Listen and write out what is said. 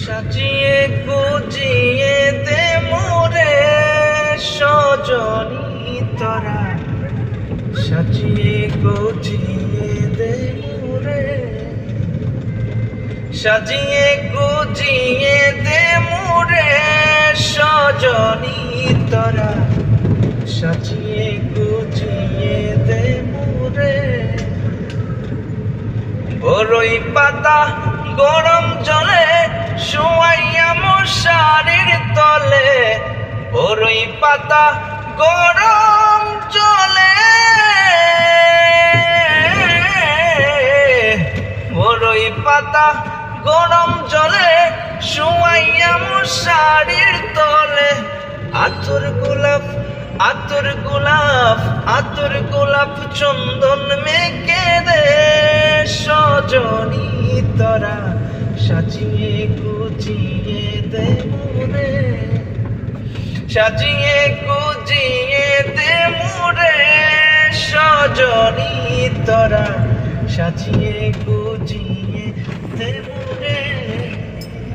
সাজিয়ে গুজিয়ে দে মোরে সজনী তোরা, সাজিয়ে গুজিয়ে দে মোরে, সাজিয়ে গুজিয়ে দে মোরে সজনী তোরা, সাজিয়ে গুজিয়ে দে মোরে। বরই পাতা গরম জলে শোয়াইয়া মশারির তলে, বরই পাতা গরম জলে, বরই পাতা গরম জলে শোয়াইয়া মশারির তলে। আতর গোলাপ আতর গোলাপ আতর গোলাপ চন্দন মেখে দে সজনী তোরা, সাজিয়ে গুজিয়ে দে মোরে, সাজিয়ে গুজিয়ে দে মোরে সজনী তোরা, সাজিয়ে গুজিয়ে দে মোরে।